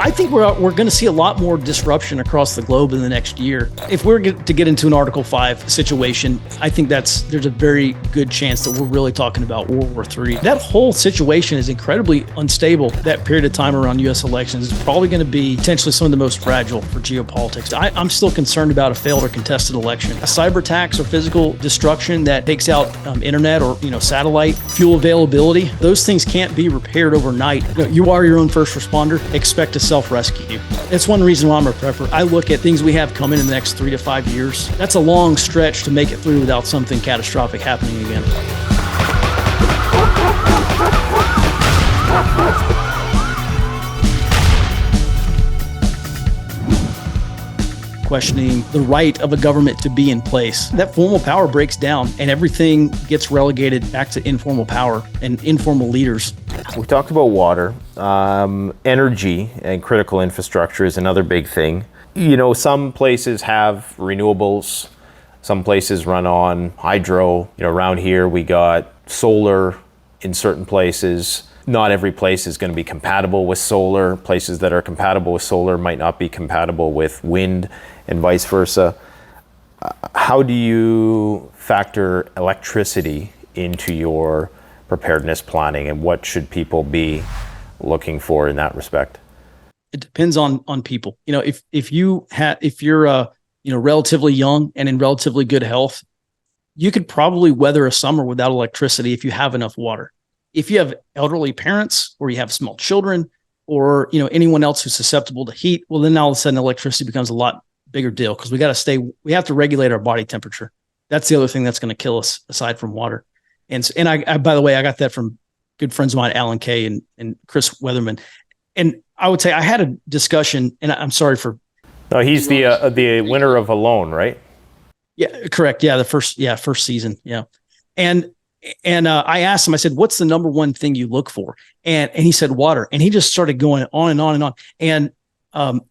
I think we're going to see a lot more disruption across the globe in the next year. If we're to get into an Article 5 situation, I think there's a very good chance that we're really talking about World War III. That whole situation is incredibly unstable. That period of time around U.S. elections is probably going to be potentially some of the most fragile for geopolitics. I'm still concerned about a failed or contested election. A cyber attacks or physical destruction that takes out internet or satellite, fuel availability, those things can't be repaired overnight. You are your own first responder. Expect to self-rescue. That's one reason why I'm a prepper. I look at things we have coming in the next 3 to 5 years. That's a long stretch to make it through without something catastrophic happening again. Questioning the right of a government to be in place. That formal power breaks down and everything gets relegated back to informal power and informal leaders. We talked about water. Energy and critical infrastructure is another big thing. Some places have renewables. Some places run on hydro. Around here we got solar in certain places. Not every place is going to be compatible with solar. Places that are compatible with solar might not be compatible with wind and vice versa. How do you factor electricity into your preparedness planning, and what should people be looking for in that respect? It depends on people. If you're relatively young and in relatively good health, you could probably weather a summer without electricity if you have enough water. If you have elderly parents or you have small children or anyone else who's susceptible to heat, well, then all of a sudden electricity becomes a lot bigger deal because we have to regulate our body temperature. That's the other thing that's going to kill us aside from water. And I by the way, I got that from good friends of mine, Alan Kay and Chris Weatherman. And I would say I had a discussion, and I'm sorry for. No, he's the winner of Alone, right? Yeah, correct. Yeah, first season. Yeah, and I asked him. I said, "What's the number one thing you look for?" And he said, "Water." And he just started going on and on and on. And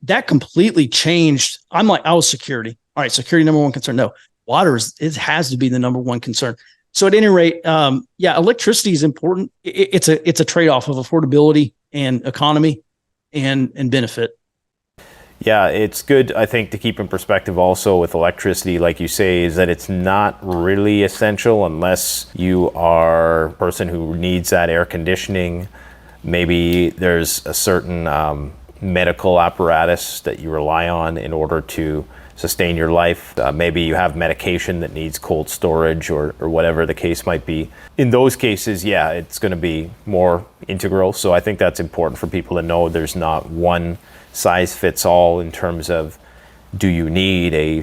that completely changed. I'm like, I was security. All right, security number one concern. No, water has to be the number one concern. So at any rate, electricity is important. It's a trade-off of affordability and economy and benefit. Yeah, it's good, I think, to keep in perspective also with electricity, like you say, is that it's not really essential unless you are a person who needs that air conditioning. Maybe there's a certain medical apparatus that you rely on in order to sustain your life. Maybe you have medication that needs cold storage or whatever the case might be. In those cases, yeah, it's going to be more integral. So I think that's important for people to know. There's not one size fits all in terms of, do you need a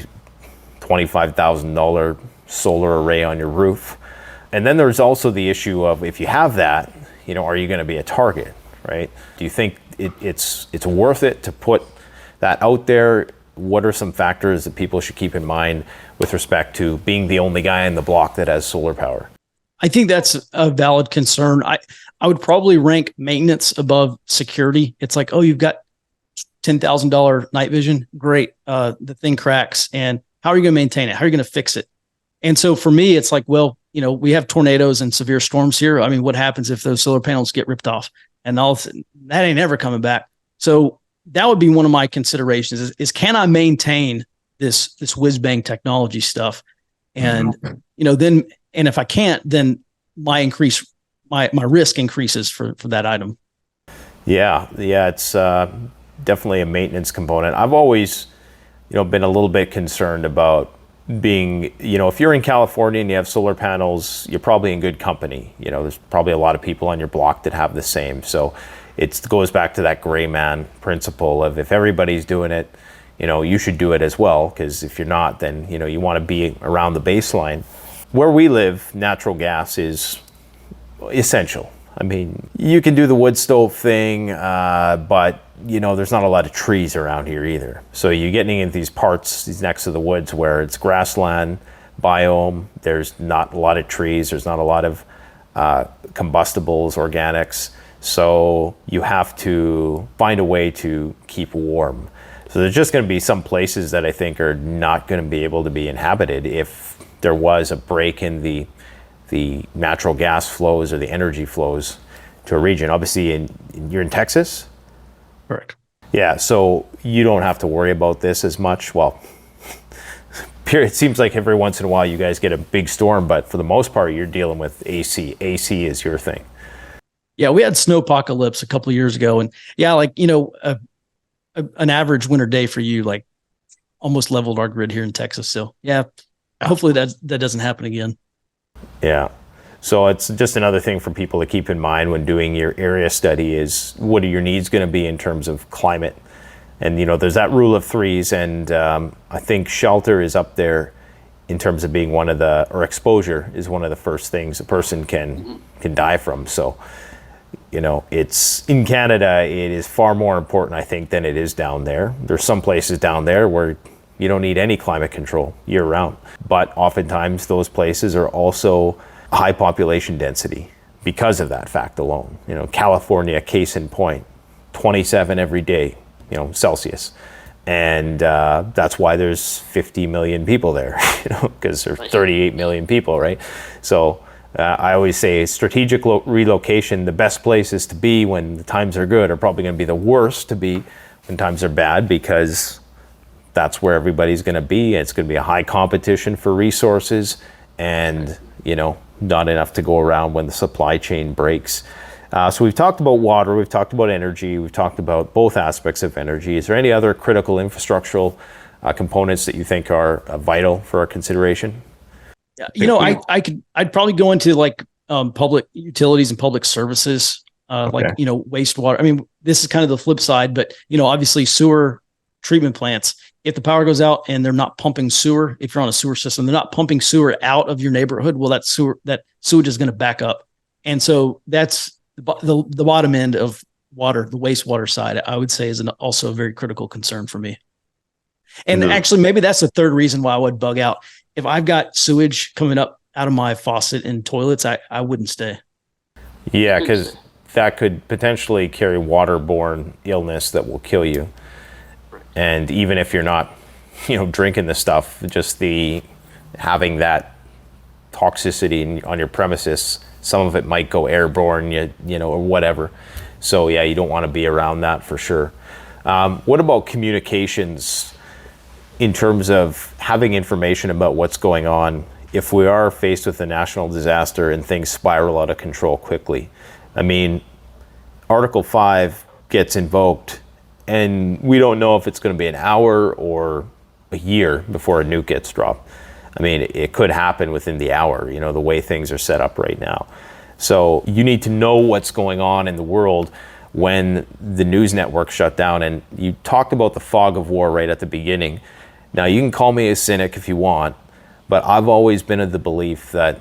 $25,000 solar array on your roof? And then there's also the issue of, if you have that, are you going to be a target, right? Do you think it's worth it to put that out there? What are some factors that people should keep in mind with respect to being the only guy in the block that has solar power? I think that's a valid concern. I would probably rank maintenance above security. It's like, oh, you've got $10,000 night vision. Great. The thing cracks. And how are you going to maintain it? How are you going to fix it? And so for me, it's like, well, we have tornadoes and severe storms here. I mean, what happens if those solar panels get ripped off? And all of a sudden, that ain't ever coming back. So that would be one of my considerations is can I maintain this whiz bang technology stuff? And, then, and if I can't, then my risk increases for that item. Yeah. It's definitely a maintenance component. I've always, been a little bit concerned about being, if you're in California and you have solar panels, you're probably in good company. There's probably a lot of people on your block that have the same. So it goes back to that gray man principle of, if everybody's doing it, you should do it as well. Because if you're not, then, you want to be around the baseline. Where we live, natural gas is essential. I mean, you can do the wood stove thing, but there's not a lot of trees around here either. So you're getting into these parts next to the woods where it's grassland biome. There's not a lot of trees. There's not a lot of combustibles, organics. So you have to find a way to keep warm. So there's just going to be some places that I think are not going to be able to be inhabited if there was a break in the natural gas flows or the energy flows to a region. Obviously, you're in Texas? Correct. Yeah, so you don't have to worry about this as much. Well, it seems like every once in a while you guys get a big storm, but for the most part, you're dealing with AC. AC is your thing. Yeah, we had snow apocalypse a couple of years ago, and yeah, like an average winter day for you, like almost leveled our grid here in Texas. So yeah, hopefully that doesn't happen again. Yeah. So it's just another thing for people to keep in mind when doing your area study is what are your needs going to be in terms of climate? And, there's that rule of threes. And I think shelter is up there in terms of being or exposure is one of the first things a person can die from. So, it's in Canada, it is far more important, I think, than it is down there. There's some places down there where you don't need any climate control year round. But oftentimes those places are also high population density because of that fact alone. California, case in point, 27 every day, Celsius. And that's why there's 50 million people there, because there's 38 million people, right? So I always say strategic relocation, the best places to be when the times are good are probably going to be the worst to be when times are bad, because that's where everybody's going to be. It's going to be a high competition for resources and, not enough to go around when the supply chain breaks. So we've talked about water, we've talked about energy, we've talked about both aspects of energy. Is there any other critical infrastructural components that you think are vital for our consideration? Yeah, I'd probably go into like public utilities and public services, like wastewater. I mean, this is kind of the flip side, but obviously sewer treatment plants. If the power goes out and they're not pumping sewer, if you're on a sewer system, they're not pumping sewer out of your neighborhood. Well, that sewage is going to back up, and so that's the bottom end of water. The wastewater side, I would say, is also a very critical concern for me. And actually, maybe that's the third reason why I would bug out. If I've got sewage coming up out of my faucet and toilets, I wouldn't stay. Yeah, because that could potentially carry waterborne illness that will kill you. And even if you're not, drinking the stuff, just having that toxicity on your premises, some of it might go airborne, or whatever. So yeah, you don't want to be around that for sure. What about communications in terms of having information about what's going on if we are faced with a national disaster and things spiral out of control quickly? I mean, Article 5 gets invoked, and we don't know if it's going to be an hour or a year before a nuke gets dropped. I mean, it could happen within the hour, the way things are set up right now. So you need to know what's going on in the world when the news network shut down. And you talked about the fog of war right at the beginning. Now, you can call me a cynic if you want, but I've always been of the belief that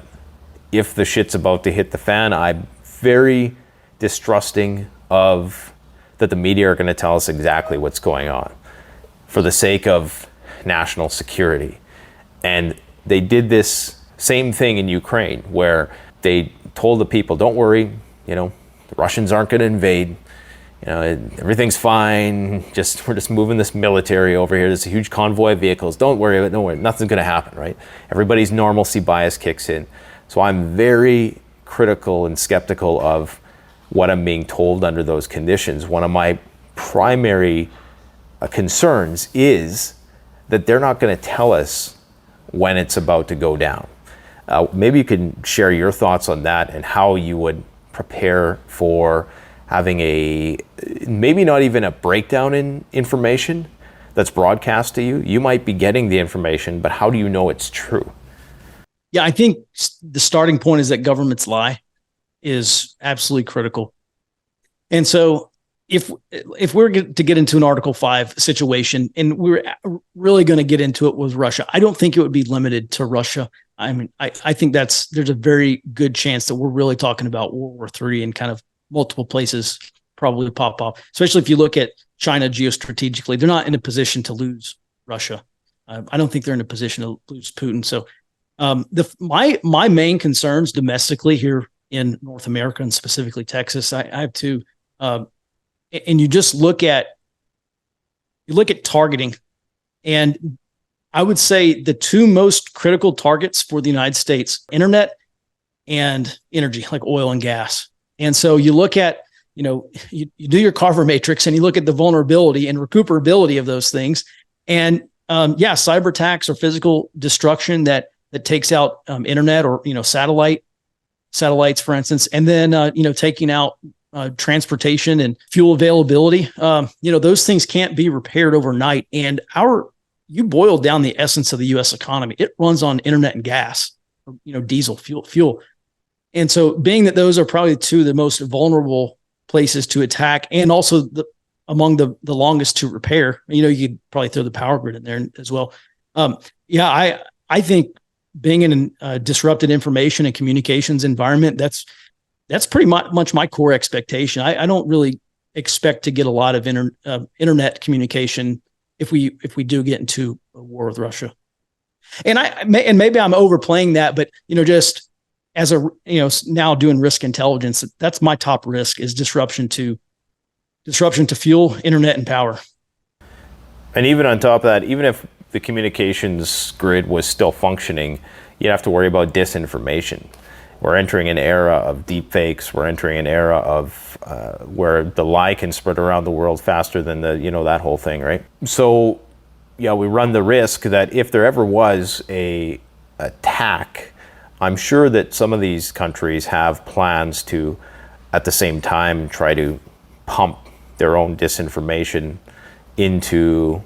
if the shit's about to hit the fan, I'm very distrusting of that the media are going to tell us exactly what's going on for the sake of national security. And they did this same thing in Ukraine, where they told the people, don't worry, the Russians aren't going to invade, everything's fine, we're just moving this military over here, there's a huge convoy of vehicles, don't worry, nothing's going to happen, right? Everybody's normalcy bias kicks in. So I'm very critical and skeptical of what I'm being told under those conditions. One of my primary concerns is that they're not going to tell us when it's about to go down. Maybe you can share your thoughts on that and how you would prepare for having maybe not even a breakdown in information that's broadcast to you. You might be getting the information, but how do you know it's true? Yeah, I think the starting point is that governments lie is absolutely critical. And so if we're to get into an Article 5 situation, and we're really going to get into it with Russia, I don't think it would be limited to Russia. I mean, I think there's a very good chance that we're really talking about World War III and kind of multiple places probably pop off, especially if you look at China geostrategically. They're not in a position to lose Russia. I don't think they're in a position to lose Putin. So my main concerns domestically here in North America and specifically Texas, I have two. And you just look at targeting, and I would say the two most critical targets for the United States, internet and energy, like oil and gas. And so you look at you do your Carver matrix and you look at the vulnerability and recuperability of those things. And cyber attacks or physical destruction that takes out internet or satellites, for instance, and then taking out transportation and fuel availability. Those things can't be repaired overnight. And you boil down the essence of the U.S. economy, it runs on internet and gas, diesel fuel. And so, being that those are probably two of the most vulnerable places to attack, and also among the longest to repair, you could probably throw the power grid in there as well. I think being in a disrupted information and communications environment, that's pretty much my core expectation. I don't really expect to get a lot of internet communication if we do get into a war with Russia. And maybe I'm overplaying that, but just as now doing risk intelligence, that's my top risk is disruption to fuel, internet, and power. And even on top of that, even if the communications grid was still functioning, you'd have to worry about disinformation. We're entering an era of deepfakes. We're entering an era of where the lie can spread around the world faster than that whole thing, right? So, we run the risk that if there ever was a attack, I'm sure that some of these countries have plans to, at the same time, try to pump their own disinformation into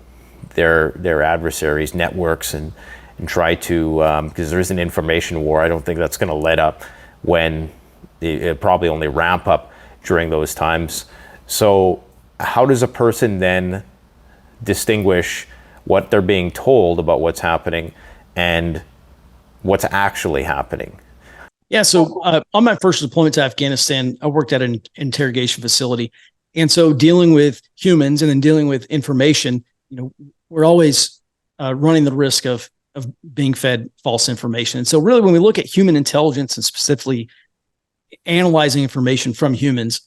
their adversaries' networks and try to, because there is an information war. I don't think that's going to let up when it probably only ramp up during those times. So how does a person then distinguish what they're being told about what's happening and what's actually happening? Yeah, so on my first deployment to Afghanistan, I worked at an interrogation facility. And so dealing with humans and then dealing with information, we're always running the risk of being fed false information. And so really when we look at human intelligence and specifically analyzing information from humans,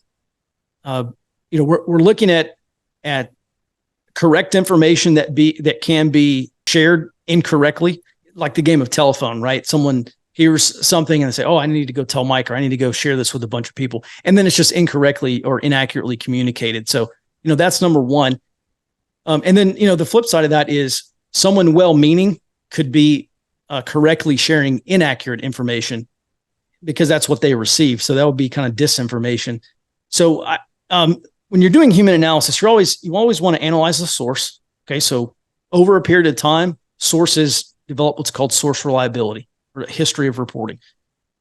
we're looking at correct information that can be shared incorrectly, like the game of telephone, right? Someone hears something and they say, oh, I need to go tell Mike, or I need to go share this with a bunch of people. And then it's just incorrectly or inaccurately communicated. So, that's number one. And then, the flip side of that is someone well-meaning could be correctly sharing inaccurate information because that's what they receive. So that would be kind of disinformation. So when you're doing human analysis, you always want to analyze the source. Okay, so over a period of time, sources develop what's called source reliability, or a history of reporting.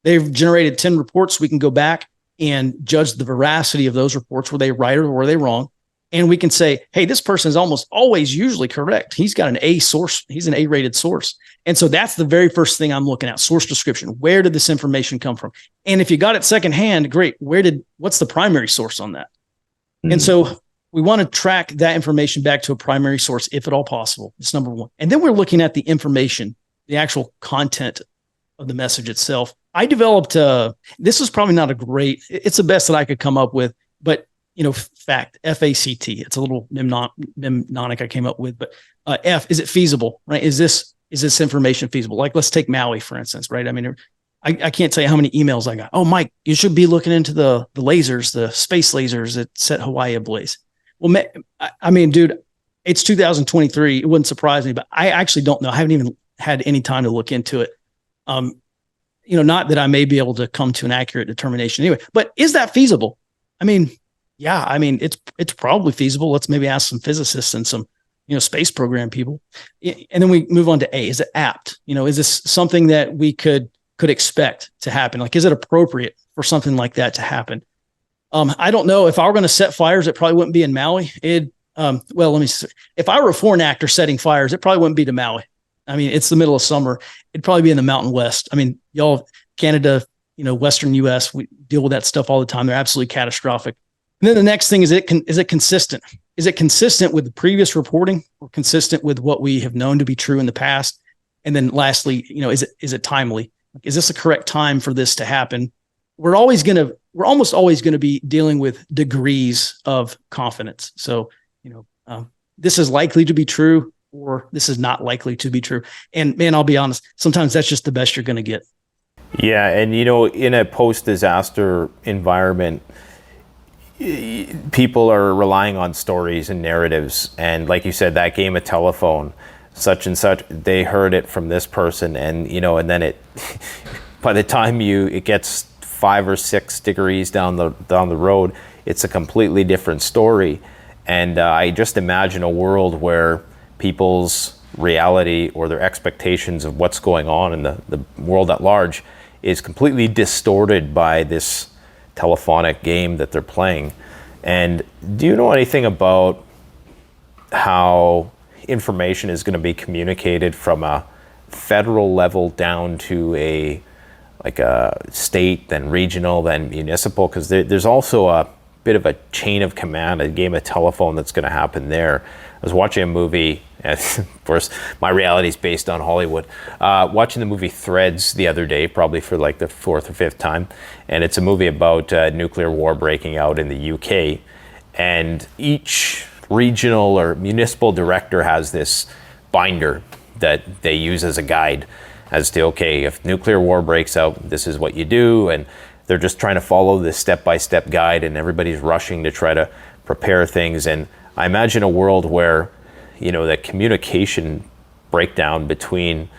They've generated 10 reports. We can go back and judge the veracity of those reports. Were they right or were they wrong? And we can say, hey, this person is almost always usually correct. He's got an A source. He's an A-rated source. And so that's the very first thing I'm looking at, source description. Where did this information come from? And if you got it secondhand, great. What's the primary source on that? Mm-hmm. And so we want to track that information back to a primary source, if at all possible. It's number one. And then we're looking at the information, the actual content of the message itself. I developed, this is probably not it's the best that I could come up with, but FACT, F-A-C-T. It's a little mnemonic I came up with, but F, is it feasible, right? Is this information feasible? Like, let's take Maui, for instance, right? I mean, I can't tell you how many emails I got. Oh, Mike, you should be looking into the lasers, the space lasers that set Hawaii ablaze. Well, I mean, dude, it's 2023. It wouldn't surprise me, but I actually don't know. I haven't even had any time to look into it. Not that I may be able to come to an accurate determination anyway, but is that feasible? I mean, yeah, it's probably feasible. Let's maybe ask some physicists and some, space program people. And then we move on to A. Is it apt? Is this something that we could expect to happen? Like, is it appropriate for something like that to happen? I don't know. If I were going to set fires, it probably wouldn't be in Maui. Let me see. If I were a foreign actor setting fires, it probably wouldn't be to Maui. I mean, it's the middle of summer. It'd probably be in the Mountain West. I mean, y'all, Canada, Western US, we deal with that stuff all the time. They're absolutely catastrophic. And then the next thing is it consistent? Is it consistent with the previous reporting or consistent with what we have known to be true in the past? And then lastly, is it timely? Is this a correct time for this to happen? We're almost always going to be dealing with degrees of confidence. So, this is likely to be true or this is not likely to be true. And man, I'll be honest, sometimes that's just the best you're going to get. Yeah. And, in a post-disaster environment, people are relying on stories and narratives. And like you said, that game of telephone, such and such, they heard it from this person. And, you know, and then by the time it gets 5 or 6 degrees down the road, it's a completely different story. And I just imagine a world where people's reality or their expectations of what's going on in the world at large is completely distorted by this telephonic game that they're playing. And do you know anything about how information is going to be communicated from a federal level down to a state, then regional, then municipal? Because there's also a bit of a chain of command, a game of telephone that's going to happen there. I was watching a movie, and of course, my reality is based on Hollywood. Watching the movie Threads the other day, probably for like the 4th or 5th time, and it's a movie about nuclear war breaking out in the UK, and each regional or municipal director has this binder that they use as a guide as to, okay, if nuclear war breaks out, this is what you do, and they're just trying to follow this step-by-step guide, and everybody's rushing to try to prepare things. And I imagine a world where, you know, that communication breakdown between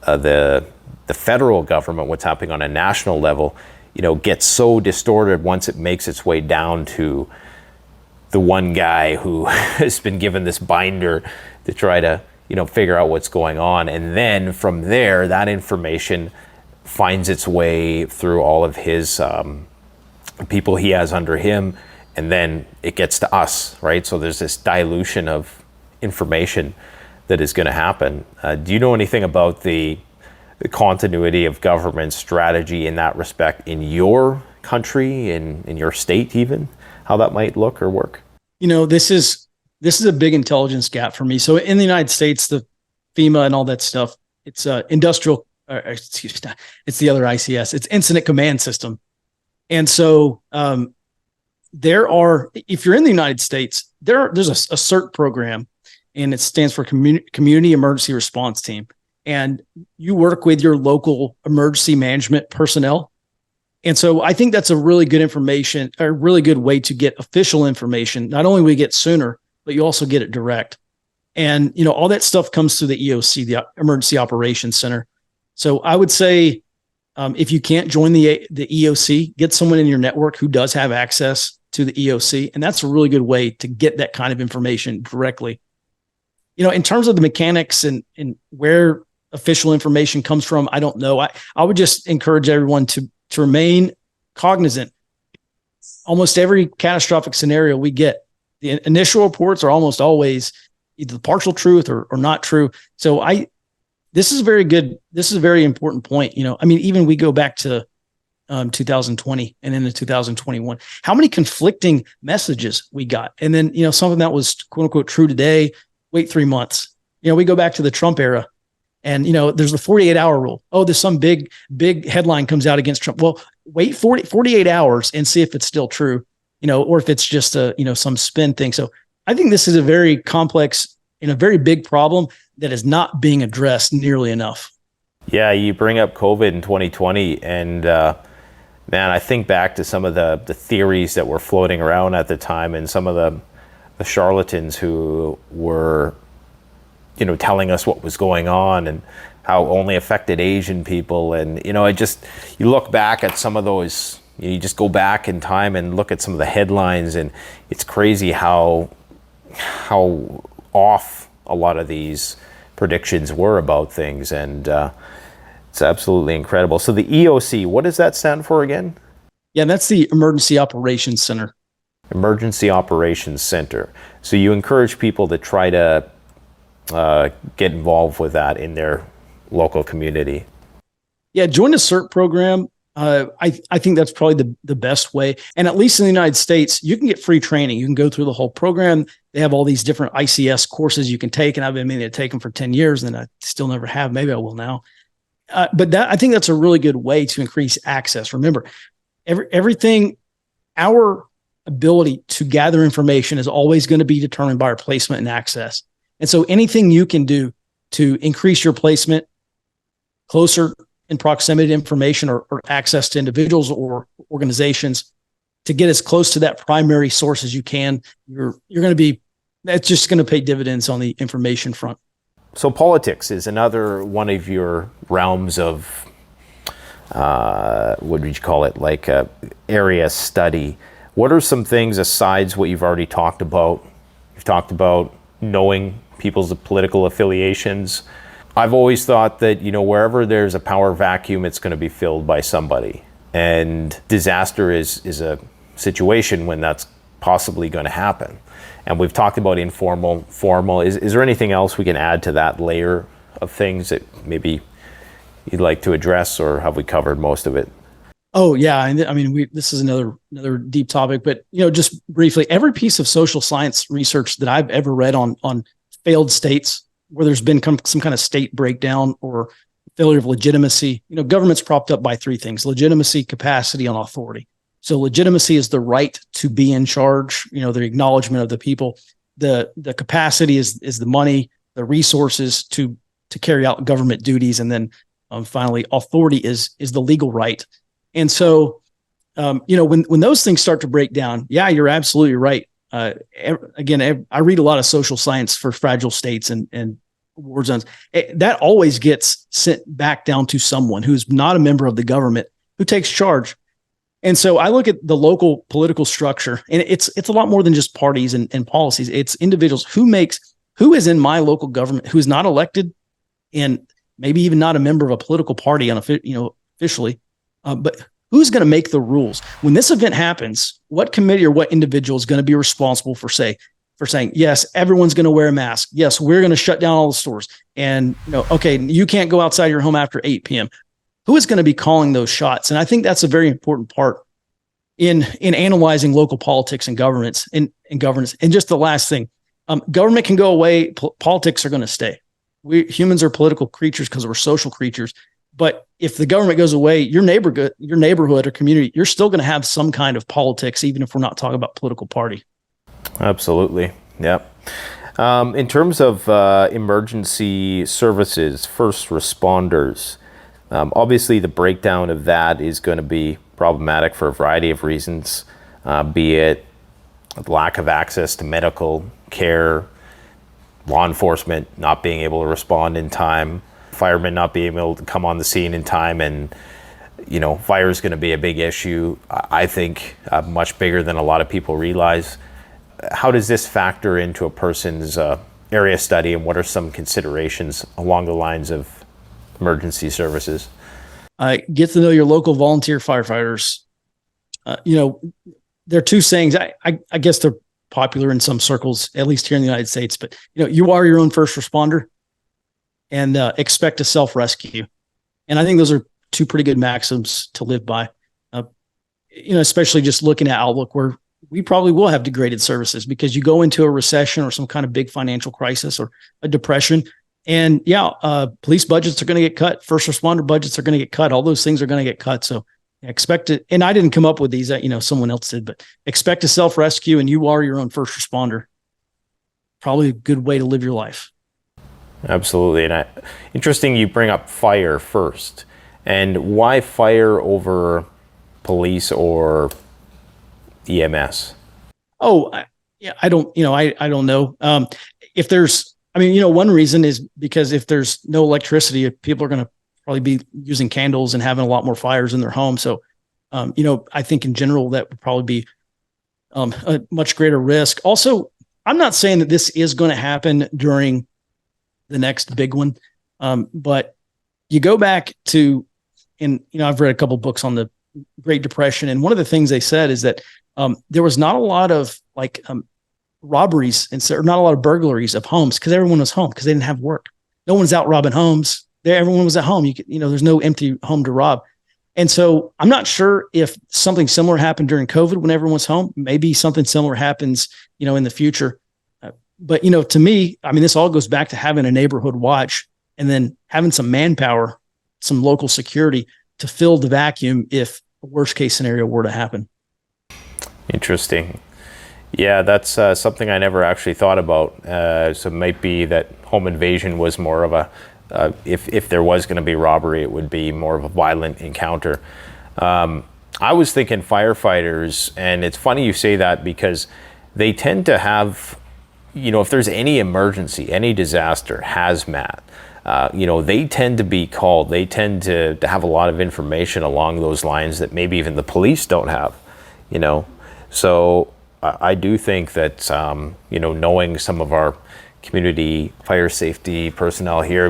the federal government, what's happening on a national level, you know, gets so distorted once it makes its way down to the one guy who has been given this binder to try to, you know, figure out what's going on. And then from there, that information finds its way through all of his people he has under him, and then it gets to us, right? So there's this dilution of information that is going to happen. Do you know anything about the continuity of government strategy in that respect in your country, in your state even, how that might look or work? You know, this is a big intelligence gap for me. So in the United States, the FEMA and all that stuff, it's it's the other ICS, it's Incident Command System. And so if you're in the United States, there's a CERT program, and it stands for Community Emergency Response Team. And you work with your local emergency management personnel. And so I think that's a really good way to get official information. Not only we get sooner, but you also get it direct. And, you know, all that stuff comes through the EOC, the Emergency Operations Center. So I would say, if you can't join the EOC, get someone in your network who does have access to the EOC. And that's a really good way to get that kind of information directly. You know, in terms of the mechanics and where official information comes from, I don't know. I would just encourage everyone to remain cognizant. Almost every catastrophic scenario we get, the initial reports are almost always either the partial truth or not true. So this is very good. This is a very important point. You know, I mean, even we go back to 2020 and into 2021, how many conflicting messages we got. And then, you know, something that was quote unquote true today, wait 3 months. You know, we go back to the Trump era, and, you know, there's the 48-hour rule. Oh, there's some big headline comes out against Trump. Well, wait 48 hours and see if it's still true, you know, or if it's just some spin thing. So I think this is a very complex and a very big problem that is not being addressed nearly enough. Yeah, you bring up COVID in 2020, and man, I think back to some of the theories that were floating around at the time, and some of the charlatans who were, you know, telling us what was going on and how it only affected Asian people. And, you know, you look back at some of those, you just go back in time and look at some of the headlines, and it's crazy how off a lot of these predictions were about things. And it's absolutely incredible. So the EOC, what does that stand for again? Yeah, that's the Emergency Operations Center. Emergency Operations Center. So you encourage people to try to get involved with that in their local community. Yeah, join the CERT program. I think that's probably the best way. And at least in the United States, you can get free training. You can go through the whole program. They have all these different ICS courses you can take, and I've been meaning to take them for 10 years, and I still never have. Maybe I will now. But I think that's a really good way to increase access. Remember, everything, our ability to gather information is always going to be determined by our placement and access. And so anything you can do to increase your placement closer in proximity to information or access to individuals or organizations, to get as close to that primary source as you can. You're going to be, that's just going to pay dividends on the information front. So politics is another one of your realms of, what would you call it, like area study. What are some things aside what you've already talked about? You've talked about knowing people's political affiliations. I've always thought that, wherever there's a power vacuum, it's going to be filled by somebody. And disaster is a situation when that's possibly going to happen. And we've talked about informal, formal. Is there anything else we can add to that layer of things that maybe you'd like to address, or have we covered most of it? Oh yeah, I mean, this is another deep topic, but just briefly, every piece of social science research that I've ever read on failed states where there's been some kind of state breakdown or failure of legitimacy, government's propped up by three things: legitimacy, capacity, and authority. So legitimacy is the right to be in charge, the acknowledgement of the people. The capacity is the money, the resources to carry out government duties, and then finally, authority is the legal right. And so, when those things start to break down, yeah, you're absolutely right. Again, I read a lot of social science for fragile states and war zones. That always gets sent back down to someone who's not a member of the government who takes charge. And so I look at the local political structure, and it's a lot more than just parties and policies. It's individuals who is in my local government, who is not elected and maybe even not a member of a political party officially, but who's going to make the rules when this event happens? What committee or what individual is going to be responsible for saying, yes, everyone's going to wear a mask. Yes, we're going to shut down all the stores. And, okay, you can't go outside your home after 8 p.m. Who is going to be calling those shots? And I think that's a very important part in analyzing local politics and governance and governance. And just the last thing, government can go away. Politics are going to stay. We humans are political creatures because we're social creatures. But if the government goes away, your neighborhood or community, you're still going to have some kind of politics, even if we're not talking about political party. Absolutely. Yep. In terms of emergency services, first responders, obviously the breakdown of that is going to be problematic for a variety of reasons, be it lack of access to medical care, law enforcement not being able to respond in time, firemen not being able to come on the scene in time, and fire is going to be a big issue. I think much bigger than a lot of people realize. How does this factor into a person's area study, and what are some considerations along the lines of emergency services? Get to know your local volunteer firefighters. There are two sayings. I guess they're popular in some circles, at least here in the United States, but you are your own first responder, and expect to self-rescue. And I think those are two pretty good maxims to live by, especially just looking at outlook where we probably will have degraded services because you go into a recession or some kind of big financial crisis or a depression. And police budgets are going to get cut. First responder budgets are going to get cut. All those things are going to get cut. So expect it. And I didn't come up with these, someone else did, but expect to self-rescue, and you are your own first responder. Probably a good way to live your life. Absolutely. And interesting you bring up fire first. And why fire over police or EMS? I don't know. If there's, one reason is because if there's no electricity, people are going to probably be using candles and having a lot more fires in their home. So, I think in general that would probably be a much greater risk. Also, I'm not saying that this is going to happen during the next big one. But you go back to, I've read a couple books on the Great Depression. And one of the things they said is that there was not a lot of robberies or not a lot of burglaries of homes because everyone was home because they didn't have work. No one's out robbing homes. Everyone was at home. There's no empty home to rob. And so I'm not sure if something similar happened during COVID when everyone was home. Maybe something similar happens, in the future. But, to me, this all goes back to having a neighborhood watch and then having some manpower, some local security to fill the vacuum if a worst case scenario were to happen. Interesting. Yeah, that's something I never actually thought about. So it might be that home invasion was more of a, if there was going to be robbery, it would be more of a violent encounter. I was thinking firefighters, and it's funny you say that because they tend to have, if there's any emergency, any disaster, hazmat, they tend to be called. They tend to have a lot of information along those lines that maybe even the police don't have, So I do think that, knowing some of our community fire safety personnel here,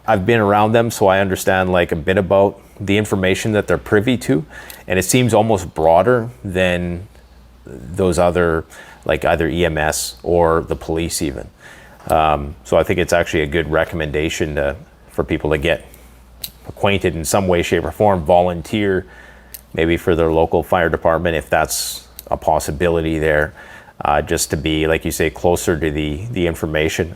I've been around them, so I understand like a bit about the information that they're privy to, and it seems almost broader than those other, like either EMS or the police even. So I think it's actually a good recommendation for people to get acquainted in some way, shape, or form, volunteer maybe for their local fire department if that's a possibility there. Just to be, like you say, closer to the information,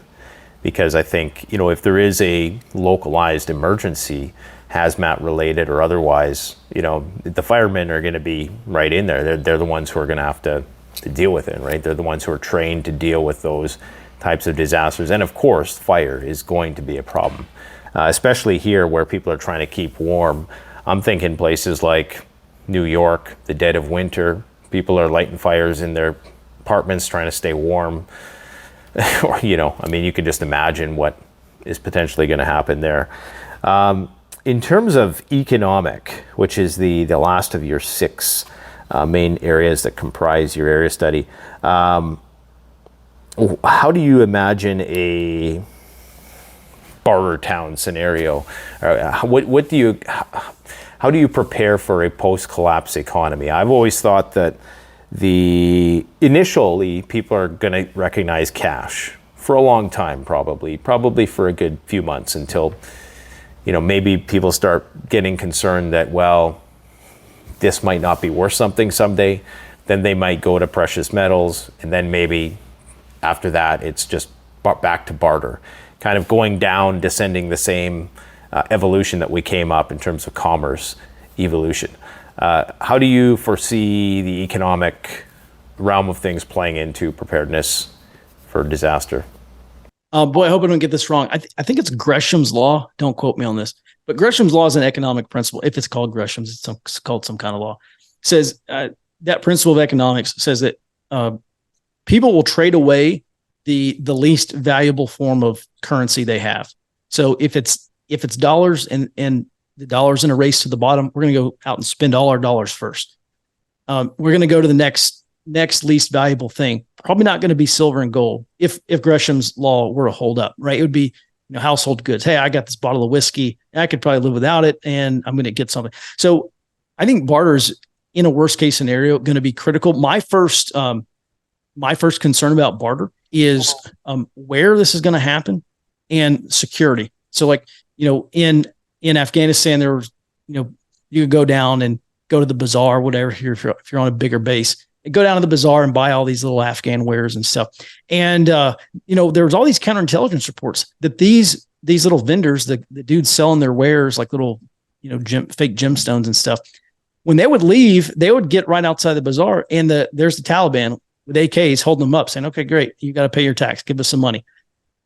because I think, if there is a localized emergency, hazmat related or otherwise, the firemen are going to be right in there. They're the ones who are going to have to deal with it, right? They're the ones who are trained to deal with those types of disasters. And of course, fire is going to be a problem, especially here where people are trying to keep warm. I'm thinking places like New York, the dead of winter, people are lighting fires in their apartments trying to stay warm. Or, you can just imagine what is potentially going to happen there. In terms of economic, which is the last of your 6 main areas that comprise your area study, how do you imagine a Bartertown scenario? How do you prepare for a post-collapse economy? I've always thought that initially people are going to recognize cash for a long time, probably for a good few months until, maybe people start getting concerned that, well, this might not be worth something someday. Then they might go to precious metals, and then maybe after that it's just back to barter, kind of going down, descending the same evolution that we came up in terms of commerce evolution. How do you foresee the economic realm of things playing into preparedness for disaster? Boy, I hope I don't get this wrong. I think it's Gresham's law. Don't quote me on this, but Gresham's law is an economic principle. If it's called Gresham's, it's called some kind of law. It says that principle of economics says that people will trade away the least valuable form of currency they have. So if it's dollars and the dollars in a race to the bottom, we're going to go out and spend all our dollars first. We're going to go to the next least valuable thing. Probably not going to be silver and gold. If Gresham's law were to hold up, right? It would be, household goods. Hey, I got this bottle of whiskey. I could probably live without it, and I'm going to get something. So I think barter is, in a worst case scenario, going to be critical. My first concern about barter is where this is going to happen and security. So in Afghanistan, there was, you could go down and go to the bazaar, whatever, if you're on a bigger base, and go down to the bazaar and buy all these little Afghan wares and stuff. And, there was all these counterintelligence reports that these little vendors, the dudes selling their wares, like little, fake gemstones and stuff, when they would leave, they would get right outside the bazaar, and there's the Taliban with AKs holding them up saying, okay, great. You got to pay your tax. Give us some money.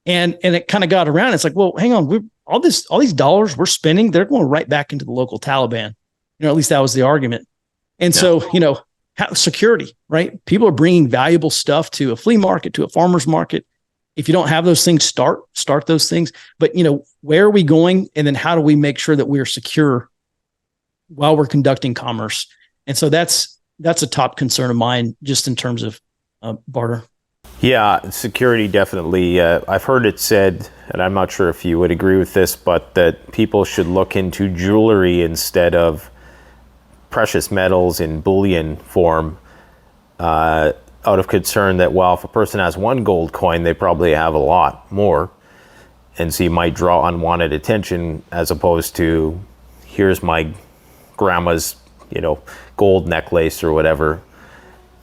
And it kind of got around. It's like, well, hang on. All these dollars we're spending, they're going right back into the local Taliban. At least that was the argument. And so, security, right? People are bringing valuable stuff to a flea market, to a farmer's market. If you don't have those things, start those things. But, where are we going? And then how do we make sure that we're secure while we're conducting commerce? And so that's a top concern of mine, just in terms of barter. Yeah, security definitely. I've heard it said, and I'm not sure if you would agree with this, but that people should look into jewelry instead of precious metals in bullion form, out of concern that, well, if a person has one gold coin, they probably have a lot more. And so you might draw unwanted attention, as opposed to, here's my grandma's, gold necklace or whatever.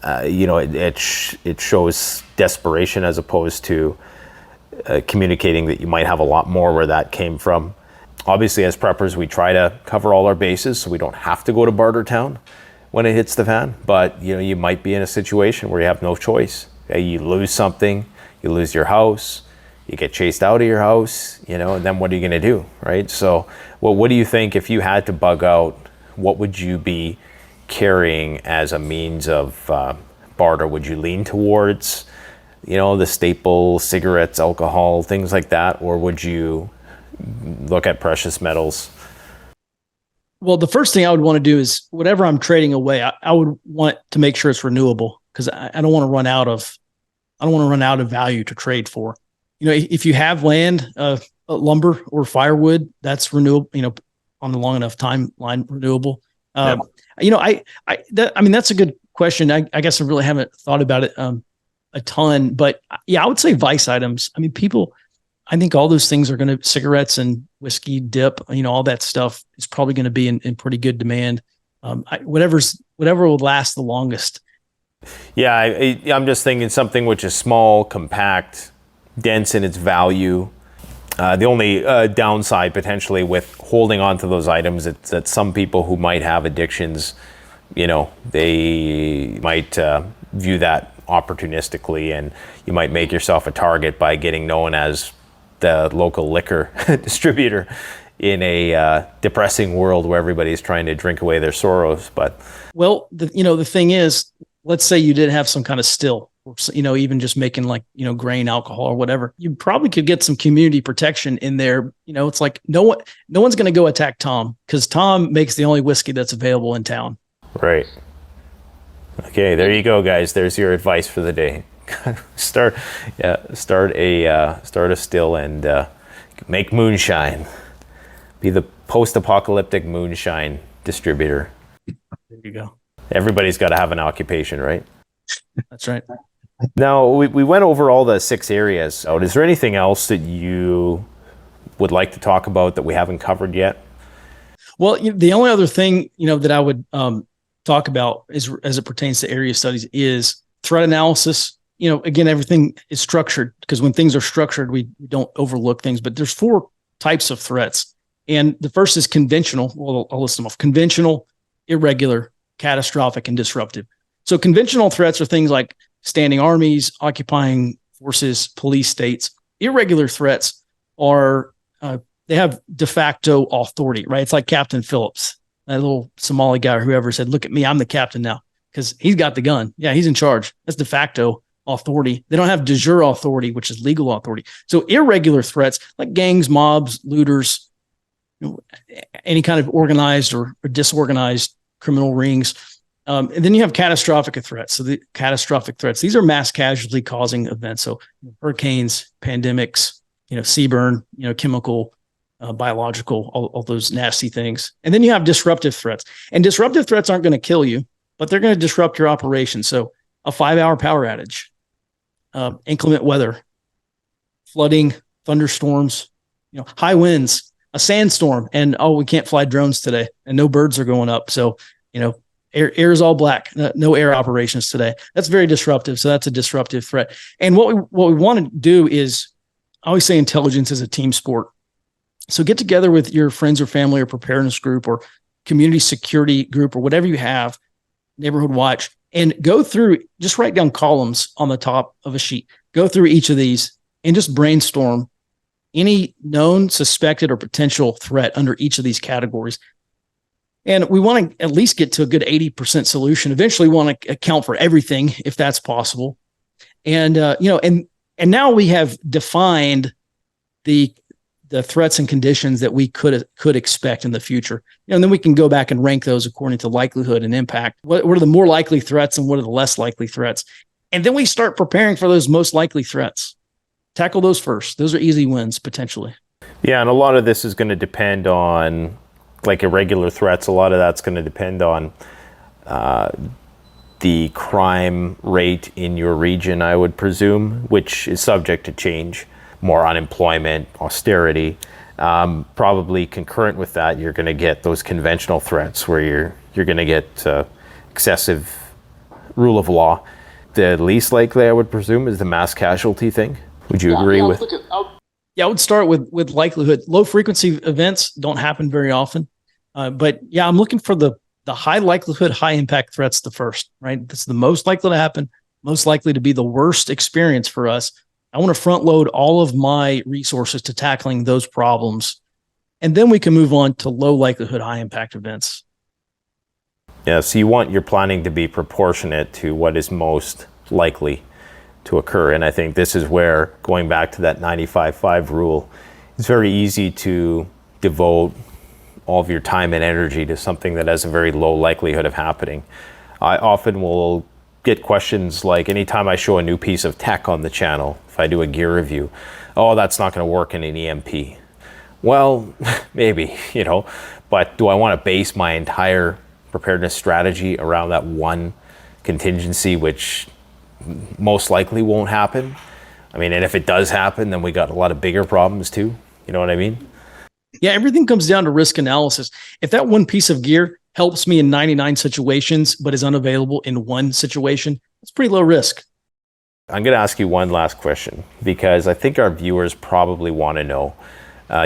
It shows desperation, as opposed to communicating that you might have a lot more where that came from. Obviously, as preppers, we try to cover all our bases so we don't have to go to Bartertown when it hits the fan. But you might be in a situation where you have no choice. You lose something, you lose your house, you get chased out of your house, and then what are you going to do, right? So, what do you think, if you had to bug out, what would you be carrying as a means of barter? Would you lean towards, the staple cigarettes, alcohol, things like that, or would you look at precious metals? Well, the first thing I would want to do is whatever I'm trading away, I would want to make sure it's renewable, because I don't want to run out of value to trade for. If you have land, lumber or firewood, that's renewable, on the long enough timeline, renewable. Yeah. That's a good question. I guess I really haven't thought about it a ton, but yeah, I would say vice items. I think all those things are going to, cigarettes and whiskey, dip, all that stuff is probably going to be in pretty good demand. Whatever will last the longest. Yeah, I'm just thinking something which is small, compact, dense in its value. The only downside potentially with holding on to those items is that some people who might have addictions, they might view that opportunistically, and you might make yourself a target by getting known as the local liquor distributor in a depressing world where everybody's trying to drink away their sorrows. But the thing is, let's say you did have some kind of still, or even just making grain alcohol or whatever, you probably could get some community protection in there. It's like no one's going to go attack Tom, because Tom makes the only whiskey that's available in town. Right. Okay, there you go, guys. There's your advice for the day. Start a still and make moonshine. Be the post-apocalyptic moonshine distributor. There you go. Everybody's got to have an occupation, right? That's right. Now, we went over all the 6 areas. Is there anything else that you would like to talk about that we haven't covered yet? Well, the only other thing, that I would talk about as it pertains to area studies is threat analysis. Again, everything is structured, because when things are structured, we don't overlook things. But there's 4 types of threats. And the first is conventional. Well, I'll list them off: conventional, irregular, catastrophic, and disruptive. So conventional threats are things like standing armies, occupying forces, police states. Irregular threats are, they have de facto authority, right? It's like Captain Phillips, that little Somali guy or whoever said, "Look at me, I'm the captain now," because he's got the gun. Yeah, he's in charge. That's de facto authority. They don't have de jure authority, which is legal authority. So irregular threats like gangs, mobs, looters, any kind of organized or disorganized criminal rings. And then you have catastrophic threats. So the catastrophic threats, these are mass casualty causing events. So hurricanes, pandemics, sea burn, chemical, biological, all those nasty things. And then you have disruptive threats. And disruptive threats aren't going to kill you, but they're going to disrupt your operation. So a 5-hour power outage, inclement weather, flooding, thunderstorms, high winds, a sandstorm, and we can't fly drones today, and no birds are going up. So, air is all black, no air operations today. That's very disruptive. So that's a disruptive threat. And what we want to do is, I always say intelligence is a team sport. So get together with your friends or family or preparedness group or community security group or whatever you have, neighborhood watch, and go through, just write down columns on the top of a sheet. Go through each of these and just brainstorm any known, suspected, or potential threat under each of these categories. And we want to at least get to a good 80% solution. Eventually, we want to account for everything if that's possible. And and now we have defined the threats and conditions that we could expect in the future. And then we can go back and rank those according to likelihood and impact. What are the more likely threats and what are the less likely threats? And then we start preparing for those most likely threats. Tackle those first. Those are easy wins potentially. Yeah, and a lot of this is going to depend on, like irregular threats, a lot of that's going to depend on the crime rate in your region, I would presume, which is subject to change. More unemployment, austerity. Probably concurrent with that, you're going to get those conventional threats where you're going to get excessive rule of law. The least likely, I would presume, is the mass casualty thing. Would you agree with? Yeah, I would start with likelihood. Low frequency events don't happen very often. But yeah, I'm looking for the high likelihood, high impact threats the first, right? That's the most likely to happen, most likely to be the worst experience for us. I want to front load all of my resources to tackling those problems. And then we can move on to low likelihood, high impact events. Yeah, so you want your planning to be proportionate to what is most likely to occur. And I think this is where, going back to that 95-5 rule, it's very easy to devote all of your time and energy to something that has a very low likelihood of happening. I often will get questions like, anytime I show a new piece of tech on the channel, if I do a gear review, oh, that's not going to work in an EMP. Well, maybe, but do I want to base my entire preparedness strategy around that one contingency, which most likely won't happen? I mean, and if it does happen, then we got a lot of bigger problems too. You know what I mean? Yeah, everything comes down to risk analysis. If that one piece of gear helps me in 99 situations, but is unavailable in one situation, it's pretty low risk. I'm going to ask you one last question, because I think our viewers probably want to know.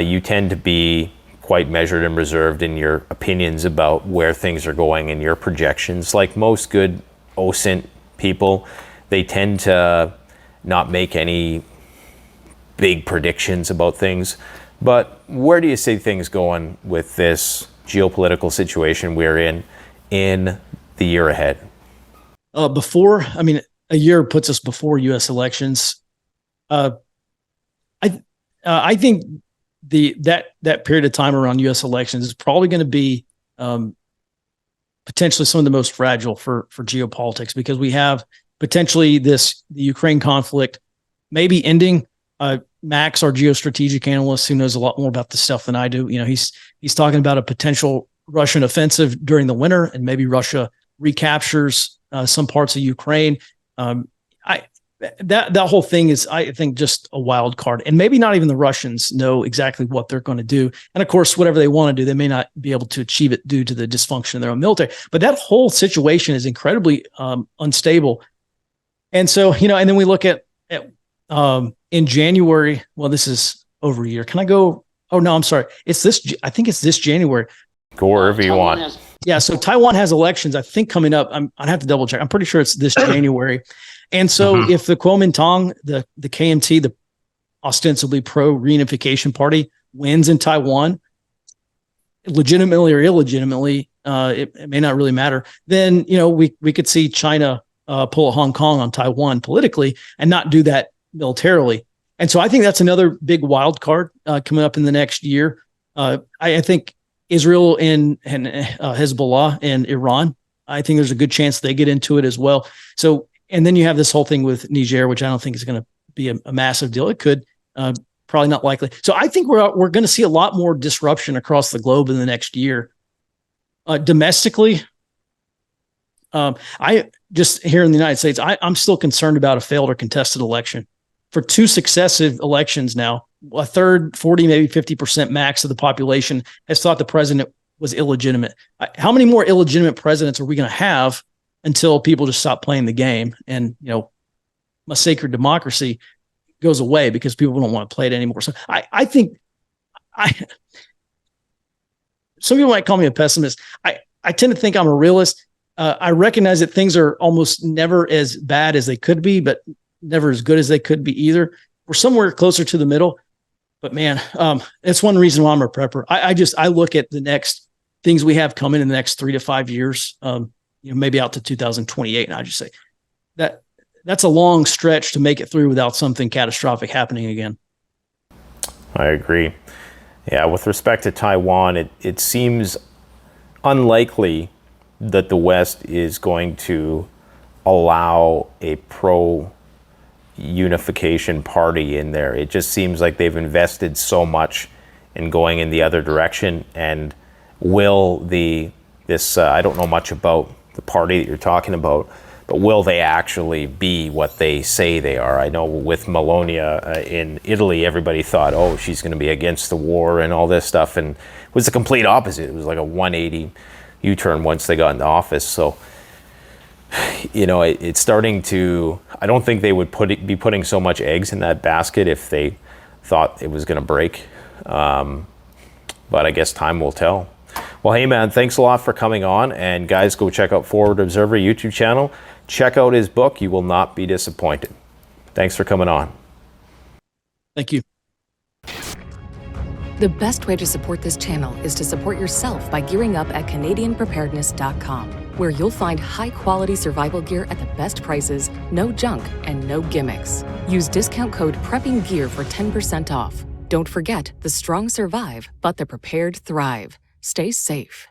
You tend to be quite measured and reserved in your opinions about where things are going and your projections. Like most good OSINT people, they tend to not make any big predictions about things. But where do you see things going with this geopolitical situation we're in the year ahead? A year puts us before U.S. elections. I think that period of time around U.S. elections is probably going to be potentially some of the most fragile for geopolitics, because we have potentially the Ukraine conflict maybe ending. Max, our geostrategic analyst, who knows a lot more about this stuff than I do, he's talking about a potential Russian offensive during the winter, and maybe Russia recaptures some parts of Ukraine. That whole thing is, I think, just a wild card, and maybe not even the Russians know exactly what they're going to do. And of course, whatever they want to do, they may not be able to achieve it due to the dysfunction of their own military. But that whole situation is incredibly unstable. And so, and then we look at in January. Well, this is over a year. Can I go? Oh no, I'm sorry. It's this. I think it's this January. Go wherever you want. Yeah. So Taiwan has elections, I think, coming up. I'd have to double check. I'm pretty sure it's this January. And so if the Kuomintang, the KMT, the ostensibly pro-reunification party, wins in Taiwan, legitimately or illegitimately, it may not really matter, then, we could see China pull a Hong Kong on Taiwan politically and not do that militarily. And so I think that's another big wild card coming up in the next year. I think Israel and Hezbollah and Iran, I think there's a good chance they get into it as well. So, and then you have this whole thing with Niger, which I don't think is going to be a massive deal. It could, probably not likely. So I think we're going to see a lot more disruption across the globe in the next year. Domestically, I just here in the United States, I'm still concerned about a failed or contested election. For two successive elections now, a third, 40, maybe 50% max of the population has thought the president was illegitimate. How many more illegitimate presidents are we going to have until people just stop playing the game and, a sacred democracy goes away because people don't want to play it anymore? So I think some people might call me a pessimist. I tend to think I'm a realist. I recognize that things are almost never as bad as they could be, but never as good as they could be either. We're somewhere closer to the middle, but man, it's one reason why I'm a prepper. I look at the next things we have coming in the next 3 to 5 years, maybe out to 2028. And I just say that's a long stretch to make it through without something catastrophic happening again. I agree. Yeah. With respect to Taiwan, it seems unlikely that the West is going to allow a pro-unification party in there. It just seems like they've invested so much in going in the other direction. And will this I don't know much about the party that you're talking about, but will they actually be what they say they are? I know with Melonia in Italy, everybody thought, oh, she's going to be against the war and all this stuff. And it was the complete opposite. It was like a 180 U-turn once they got into office. So, it's starting to, I don't think they would be putting so much eggs in that basket if they thought it was going to break. But I guess time will tell. Well, hey man, thanks a lot for coming on. And guys, go check out Forward Observer YouTube channel. Check out his book. You will not be disappointed. Thanks for coming on. Thank you. The best way to support this channel is to support yourself by gearing up at CanadianPreparedness.com. where you'll find high-quality survival gear at the best prices, no junk, and no gimmicks. Use discount code PREPPINGGEAR for 10% off. Don't forget, the strong survive, but the prepared thrive. Stay safe.